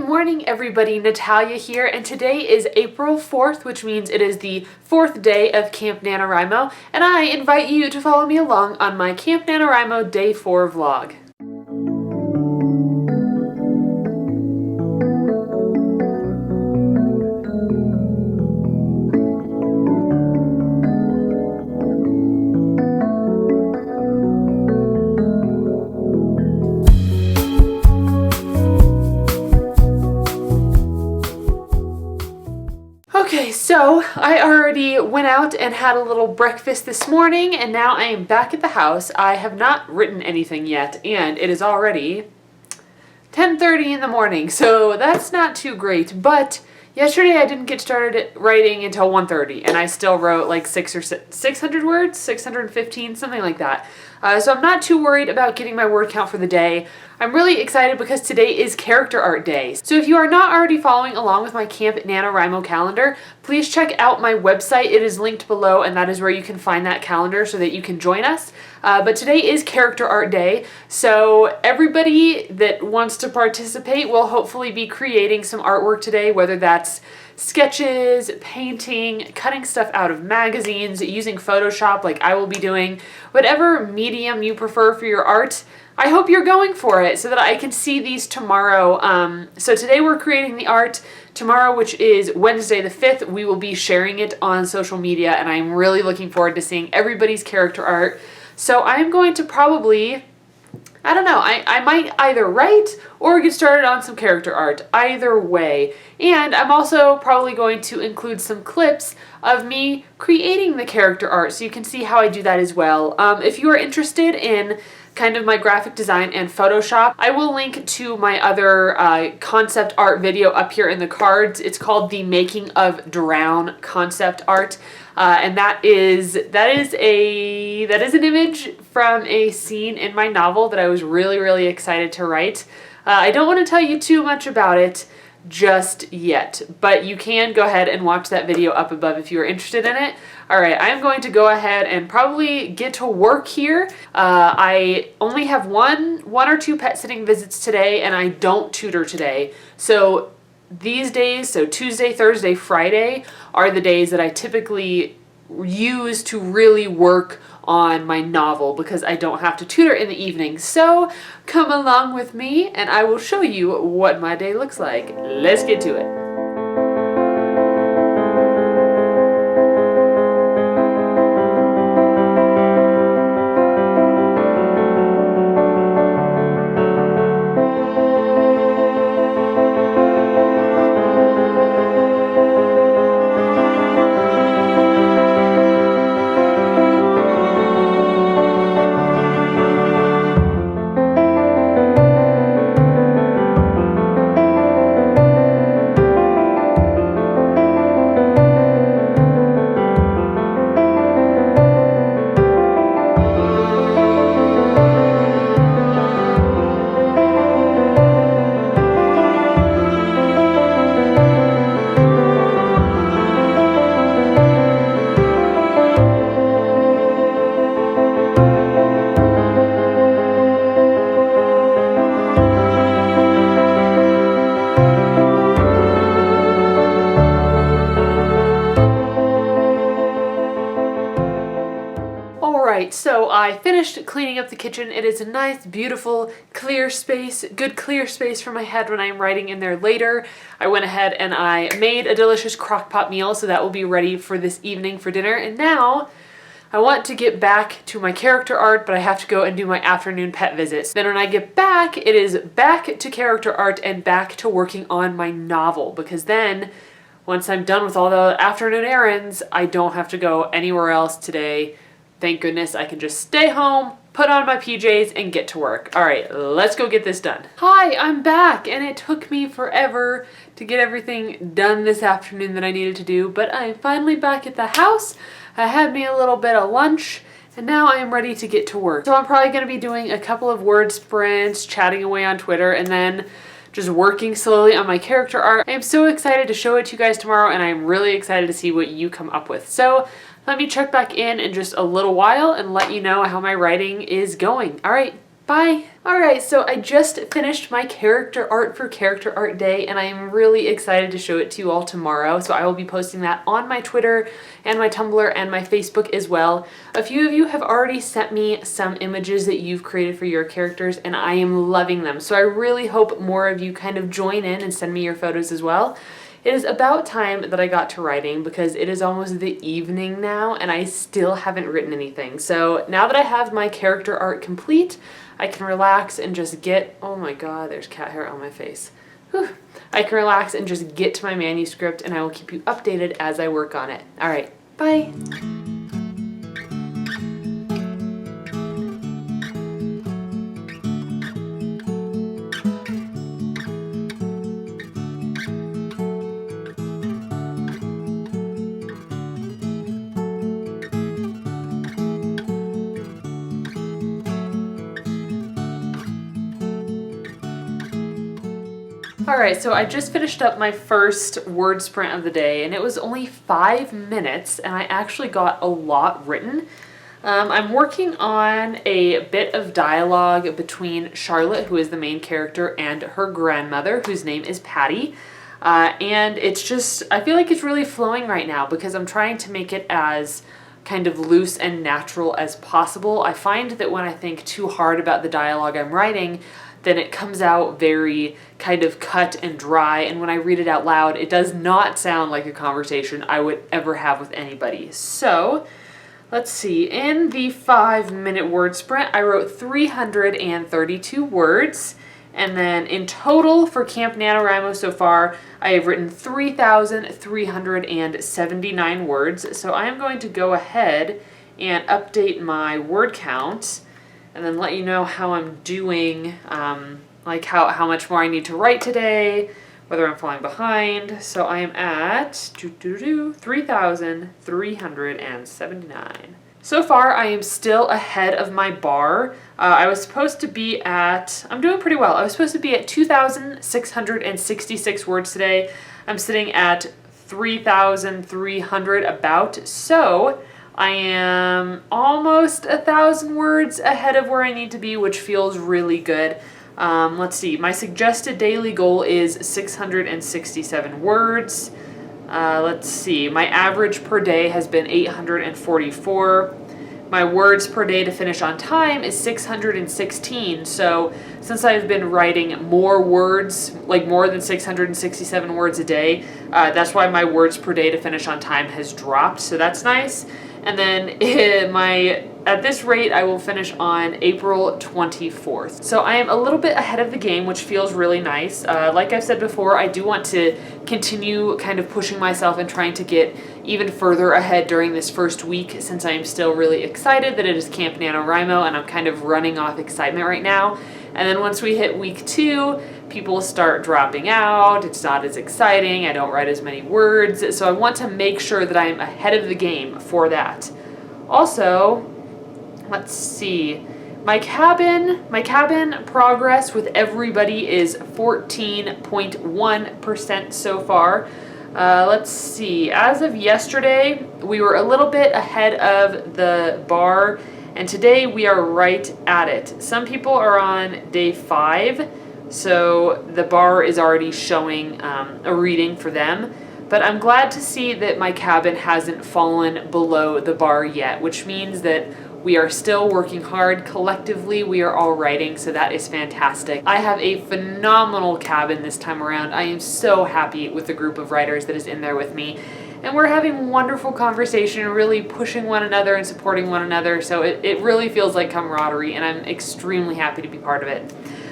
morning, everybody. Natalia here, and today is April 4th, which means it is the 4th day of Camp NaNoWriMo, and I invite you to follow me along on my Camp NaNoWriMo Day 4 vlog. Okay, so I already went out and had a little breakfast this morning, and now I am back at the house. I have not written anything yet, and it is already 10:30 in the morning, so that's not too great. But yesterday I didn't get started writing until 1:30, and I still wrote like 600 words, 615, something like that. So I'm not too worried about getting my word count for the day. I'm really excited because today is Character Art Day. So if you are not already following along with my Camp NaNoWriMo calendar, please check out my website. It is linked below, and that is where you can find that calendar so that you can join us. But today is Character Art Day, so everybody that wants to participate will hopefully be creating some artwork today, whether that's sketches, painting, cutting stuff out of magazines, using Photoshop like I will be doing, whatever medium you prefer for your art. I hope you're going for it so that I can see these tomorrow. So today we're creating the art. Tomorrow, which is Wednesday the 5th, we will be sharing it on social media, and I'm really looking forward to seeing everybody's character art. So I'm going to probably, I don't know, I might either write or get started on some character art, either way. And I'm also probably going to include some clips of me creating the character art so you can see how I do that as well. If you are interested in kind of my graphic design and Photoshop, I will link to my other concept art video up here in the cards. It's called The Making of Drown Concept Art. And that is an image from a scene in my novel that I was really excited to write. I don't want to tell you too much about it just yet, but you can go ahead and watch that video up above if you are interested in it. Alright, I'm going to go ahead and probably get to work here. I only have one or two pet sitting visits today, and I don't tutor today. So these days, so Tuesday, Thursday, Friday, are the days that I typically use to really work on my novel because I don't have to tutor in the evening. So come along with me and I will show you what my day looks like. Let's get to it. Alright, so I finished cleaning up the kitchen. It is a nice, beautiful, clear space, good clear space for my head when I'm writing in there later. I went ahead and I made a delicious crock pot meal, so that will be ready for this evening for dinner. And now I want to get back to my character art, but I have to go and do my afternoon pet visits. Then when I get back, it is back to character art and back to working on my novel, because then once I'm done with all the afternoon errands, I don't have to go anywhere else today. Thank goodness I can just stay home, put on my PJs, and get to work. Alright, let's go get this done. Hi, I'm back, and it took me forever to get everything done this afternoon that I needed to do, but I'm finally back at the house. I had me a little bit of lunch, and now I am ready to get to work. So I'm probably going to be doing a couple of word sprints, chatting away on Twitter, and then just working slowly on my character art. I am so excited to show it to you guys tomorrow, and I'm really excited to see what you come up with. So let me check back in just a little while and let you know how my writing is going. All right, Bye. Alright, so I just finished my character art for Character Art Day, and I am really excited to show it to you all tomorrow. So I will be posting that on my Twitter and my Tumblr and my Facebook as well. A few of you have already sent me some images that you've created for your characters, and I am loving them. So I really hope more of you kind of join in and send me your photos as well. It is about time that I got to writing because it is almost the evening now and I still haven't written anything. So now that I have my character art complete, I can relax and just get, oh my god, there's cat hair on my face. Whew. I can relax and just get to my manuscript, and I will keep you updated as I work on it. Alright, bye! Alright, so I just finished up my first word sprint of the day, and it was only 5 minutes, and I actually got a lot written. I'm working on a bit of dialogue between Charlotte, who is the main character, and her grandmother, whose name is Patty. And it's just, I feel like it's really flowing right now because I'm trying to make it as kind of loose and natural as possible. I find that when I think too hard about the dialogue I'm writing, then it comes out very kind of cut and dry, and when I read it out loud, it does not sound like a conversation I would ever have with anybody. So, let's see, in the 5-minute word sprint, I wrote 332 words, and then in total for Camp NaNoWriMo so far, I have written 3,379 words, so I am going to go ahead and update my word count and then let you know how I'm doing, like how much more I need to write today, whether I'm falling behind. So I am at 3,379. So far, I am still ahead of my bar. I was supposed to be at, I'm doing pretty well. I was supposed to be at 2,666 words today. I'm sitting at 3,300 about, so I am almost 1,000 words ahead of where I need to be, which feels really good. Let's see, my suggested daily goal is 667 words. Let's see, my average per day has been 844. My words per day to finish on time is 616. So since I've been writing more words, like more than 667 words a day, that's why my words per day to finish on time has dropped. So that's nice. And then at this rate, I will finish on April 24th. So I am a little bit ahead of the game, which feels really nice. Like I've said before, I do want to continue kind of pushing myself and trying to get even further ahead during this first week, since I am still really excited that it is Camp NaNoWriMo and I'm kind of running off excitement right now. And then once we hit week 2, people start dropping out, it's not as exciting, I don't write as many words, so I want to make sure that I'm ahead of the game for that. Also, let's see, my cabin progress with everybody is 14.1% so far. Let's see, as of yesterday, we were a little bit ahead of the bar, and today we are right at it. Some people are on day 5, so the bar is already showing a reading for them. But I'm glad to see that my cabin hasn't fallen below the bar yet, which means that we are still working hard. Collectively, we are all writing, so that is fantastic. I have a phenomenal cabin this time around. I am so happy with the group of writers that is in there with me. And we're having wonderful conversation, really pushing one another and supporting one another, so it really feels like camaraderie, and I'm extremely happy to be part of it.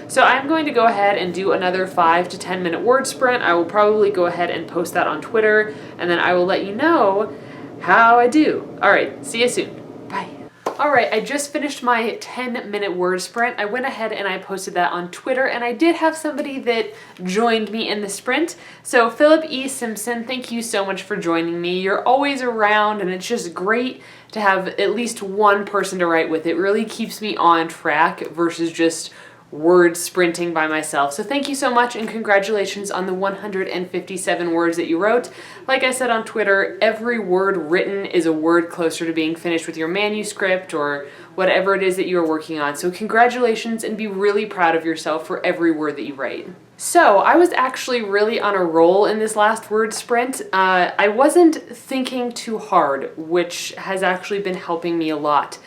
So I'm going to go ahead and do another 5 to 10 minute word sprint. I will probably go ahead and post that on Twitter, and then I will let you know how I do. Alright, see you soon. Bye. Alright, I just finished my 10-minute word sprint. I went ahead and I posted that on Twitter, and I did have somebody that joined me in the sprint. So Philip E. Simpson, thank you so much for joining me. You're always around, and it's just great to have at least one person to write with. It really keeps me on track versus just word sprinting by myself. So thank you so much and congratulations on the 157 words that you wrote. Like I said on Twitter, every word written is a word closer to being finished with your manuscript or whatever it is that you are working on. So congratulations and be really proud of yourself for every word that you write. So I was actually really on a roll in this last word sprint. I wasn't thinking too hard, which has actually been helping me a lot.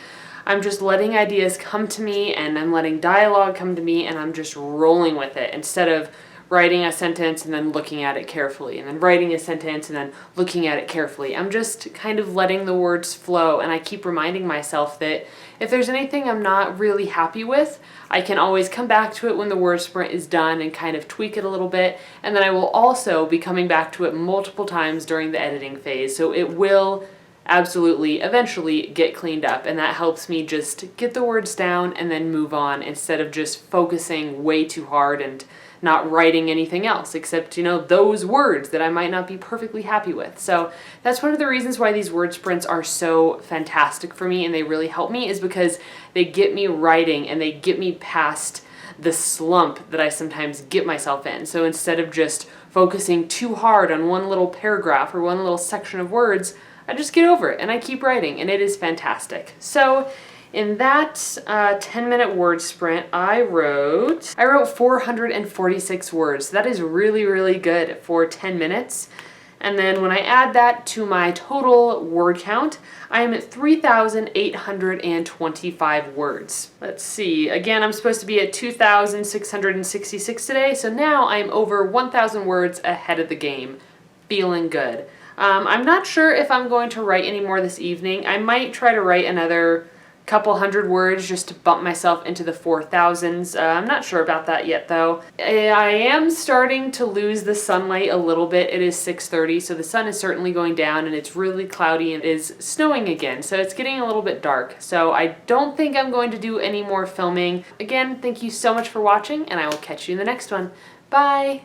I'm just letting ideas come to me and I'm letting dialogue come to me and I'm just rolling with it instead of writing a sentence and then looking at it carefully and then writing a sentence and then looking at it carefully. I'm just kind of letting the words flow, and I keep reminding myself that if there's anything I'm not really happy with, I can always come back to it when the word sprint is done and kind of tweak it a little bit, and then I will also be coming back to it multiple times during the editing phase, so it will absolutely eventually get cleaned up, and that helps me just get the words down and then move on instead of just focusing way too hard and not writing anything else except, those words that I might not be perfectly happy with. So that's one of the reasons why these word sprints are so fantastic for me and they really help me, is because they get me writing and they get me past the slump that I sometimes get myself in. So instead of just focusing too hard on one little paragraph or one little section of words, I just get over it and I keep writing, and it is fantastic. So in that 10-minute word sprint, I wrote 446 words. That is really, really good for 10 minutes. And then when I add that to my total word count, I am at 3,825 words. Let's see. Again, I'm supposed to be at 2,666 today, so now I'm over 1,000 words ahead of the game. Feeling good. I'm not sure if I'm going to write any more this evening. I might try to write another couple hundred words just to bump myself into the 4,000s. I'm not sure about that yet though. I am starting to lose the sunlight a little bit. It is 6:30, so the sun is certainly going down and it's really cloudy and it is snowing again, so it's getting a little bit dark. So I don't think I'm going to do any more filming. Again, thank you so much for watching and I will catch you in the next one. Bye!